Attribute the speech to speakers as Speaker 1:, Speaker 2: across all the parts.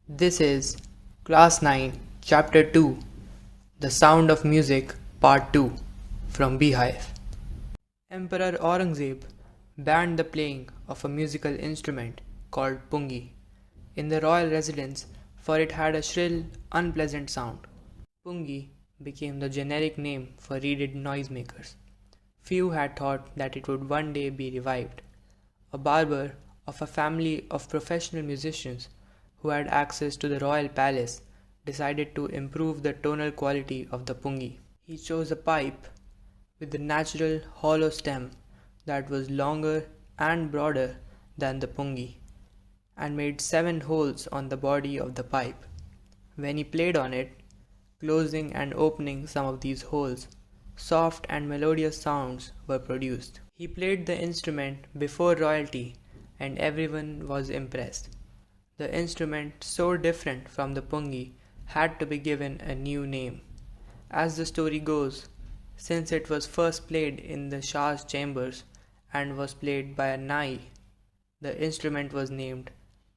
Speaker 1: This is Class 9, Chapter 2, The Sound of Music, Part 2, from Beehive. Emperor Aurangzeb banned the playing of a musical instrument called pungi in the royal residence, for it had a shrill, unpleasant sound. Pungi became the generic name for reeded noisemakers. Few had thought that it would one day be revived. A barber of a family of professional musicians who had access to the royal palace decided to improve the tonal quality of the pungi. He chose a pipe with the natural hollow stem that was longer and broader than the pungi, and made 7 holes on the body of the pipe. When he played on it, closing and opening some of these holes, soft and melodious sounds were produced. He played the instrument before royalty, and everyone was impressed. The instrument, so different from the pungi, had to be given a new name. As the story goes, since it was first played in the Shah's chambers and was played by a nai, the instrument was named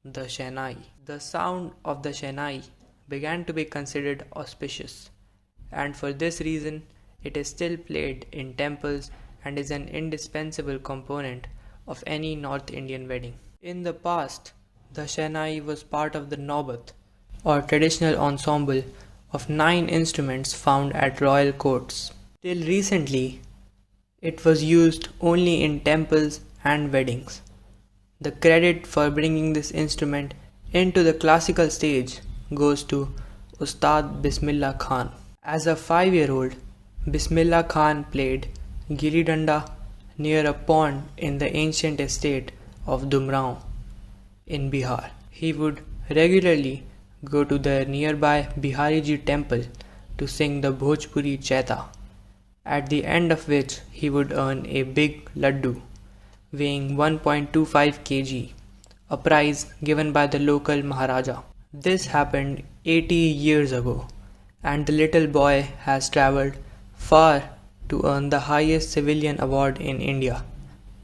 Speaker 1: the Shehnai. The sound of the Shehnai began to be considered auspicious, and for this reason it is still played in temples and is an indispensable component of any North Indian wedding. In the past, the Shehnai was part of the Naubat, or traditional ensemble of 9 instruments found at royal courts. Till recently, it was used only in temples and weddings. The credit for bringing this instrument into the classical stage goes to Ustad Bismillah Khan. As a 5-year-old, Bismillah Khan played gilli danda near a pond in the ancient estate of Dumraon in Bihar. He would regularly go to the nearby Bihariji temple to sing the Bhojpuri Chaita, at the end of which he would earn a big laddu weighing 1.25 kg, a prize given by the local Maharaja. This happened 80 years ago, and the little boy has travelled far to earn the highest civilian award in India,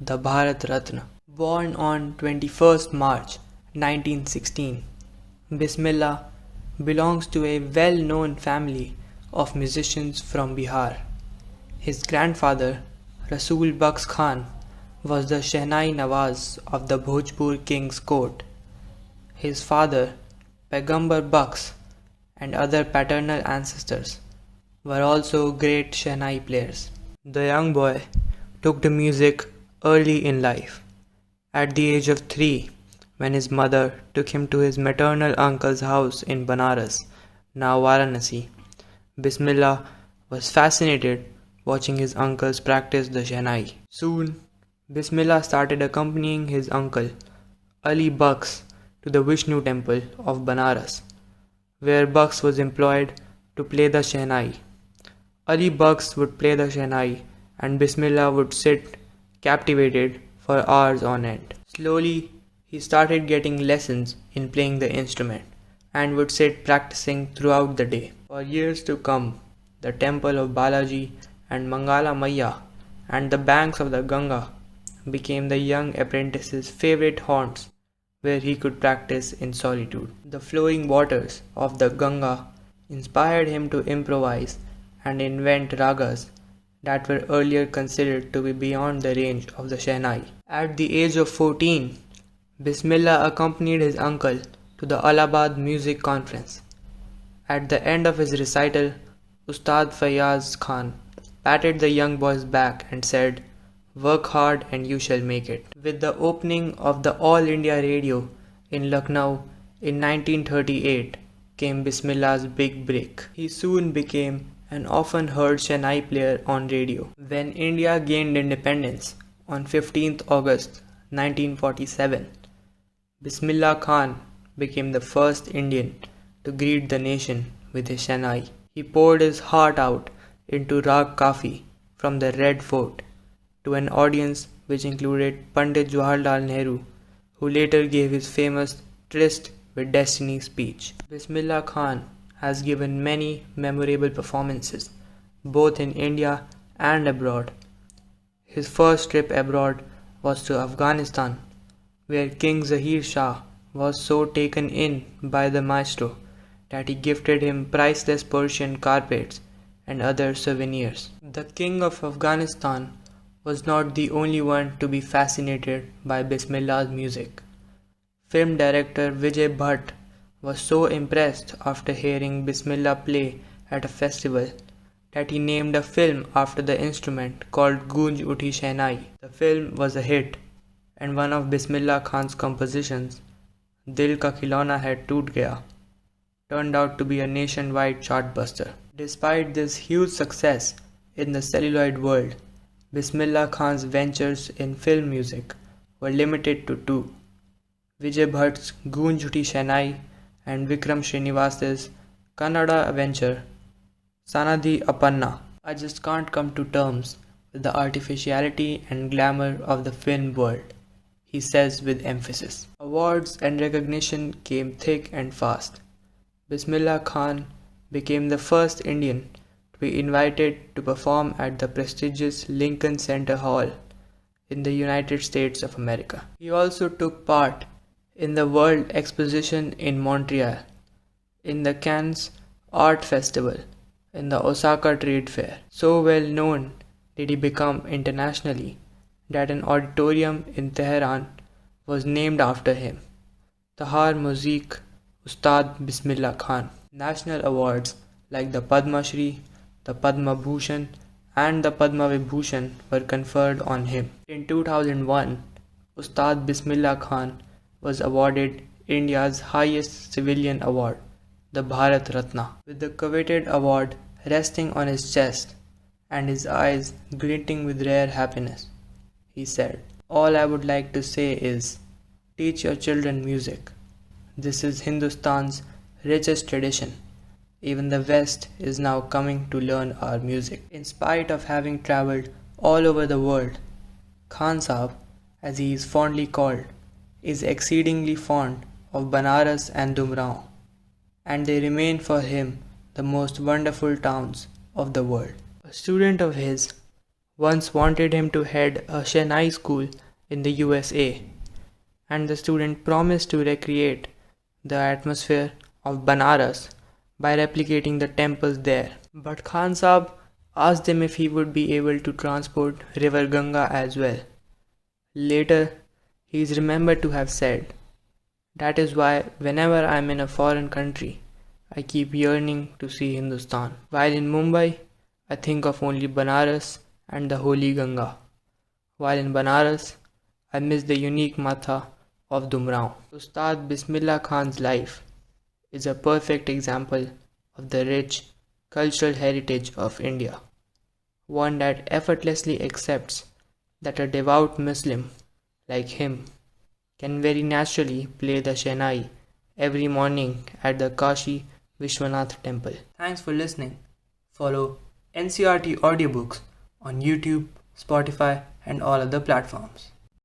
Speaker 1: the Bharat Ratna. Born on 21st March 1916, Bismillah belongs to a well-known family of musicians from Bihar. His grandfather, Rasool Bux Khan, was the Shehnai Nawaz of the Bhojpur king's court. His father, Paigambar Bux, and other paternal ancestors were also great Shehnai players. The young boy took to music early in life. At the age of 3, when his mother took him to his maternal uncle's house in Banaras, now Varanasi, Bismillah was fascinated watching his uncles practice the Shehnai. Soon, Bismillah started accompanying his uncle, Ali Bux, to the Vishnu temple of Banaras, where Bux was employed to play the Shehnai. Ali Bux would play the Shehnai, and Bismillah would sit captivated for hours on end. Slowly, he started getting lessons in playing the instrument and would sit practicing throughout the day. For years to come, the temple of Balaji and Mangala Maiya and the banks of the Ganga became the young apprentice's favorite haunts, where he could practice in solitude. The flowing waters of the Ganga inspired him to improvise and invent ragas that were earlier considered to be beyond the range of the Shehnai. At the age of 14, Bismillah accompanied his uncle to the Allahabad Music Conference. At the end of his recital, Ustad Fayaz Khan patted the young boy's back and said, "Work hard and you shall make it." With the opening of the All India Radio in Lucknow in 1938 came Bismillah's big break. He soon became an often heard Shehnai player on radio. When India gained independence on 15th August 1947, Bismillah Khan became the first Indian to greet the nation with his Shehnai. He poured his heart out into Rag Kafi from the Red Fort to an audience which included Pandit Jawaharlal Nehru, who later gave his famous Tryst with Destiny speech. Bismillah Khan has given many memorable performances, both in India and abroad. His first trip abroad was to Afghanistan, where King Zahir Shah was so taken in by the maestro that he gifted him priceless Persian carpets and other souvenirs. The king of Afghanistan was not the only one to be fascinated by Bismillah's music. Film director Vijay Bhatt was so impressed after hearing Bismillah play at a festival that he named a film after the instrument called Goonj Uthi Shehnai. The film was a hit, and one of Bismillah Khan's compositions, Dil Ka Khilona Hai Toot Gaya, turned out to be a nationwide chartbuster. Despite this huge success in the celluloid world, Bismillah Khan's ventures in film music were limited to two: Vijay Bhatt's Goonj Uthi Shehnai and Vikram Srinivasa's Kannada venture Sanadhi Appanna. I just can't come to terms with the artificiality and glamour of the film world, he says with emphasis. Awards and recognition came thick and fast. Bismillah Khan became the first Indian to be invited to perform at the prestigious Lincoln Center Hall in the United States of America. He also took part in the World Exposition in Montreal, in the Cannes Art Festival, in the Osaka Trade Fair. So well known did he become internationally that an auditorium in Tehran was named after him, Tahar Muzik Ustad Bismillah Khan. National awards like the Padma Shri, the Padma Bhushan and the Padma Vibhushan were conferred on him. In 2001, Ustad Bismillah Khan was awarded India's highest civilian award, the Bharat Ratna. With the coveted award resting on his chest and his eyes glinting with rare happiness, he said, "All I would like to say is, teach your children music. This is Hindustan's richest tradition. Even the West is now coming to learn our music." In spite of having travelled all over the world, Khan Sahab, as he is fondly called, is exceedingly fond of Banaras and Dumrao, and they remain for him the most wonderful towns of the world. A student of his once wanted him to head a Shehnai school in the USA, and the student promised to recreate the atmosphere of Banaras by replicating the temples there. But Khan Sahab asked him if he would be able to transport river Ganga as well. Later, he is remembered to have said, "That is why whenever I am in a foreign country, I keep yearning to see Hindustan. While in Mumbai, I think of only Banaras and the holy Ganga. While in Banaras, I miss the unique matha of Dumrao." Ustad Bismillah Khan's life is a perfect example of the rich cultural heritage of India, one that effortlessly accepts that a devout Muslim like him can very naturally play the Shehnai every morning at the Kashi Vishwanath temple. Thanks for listening. Follow NCRT audiobooks on YouTube, Spotify and all other platforms.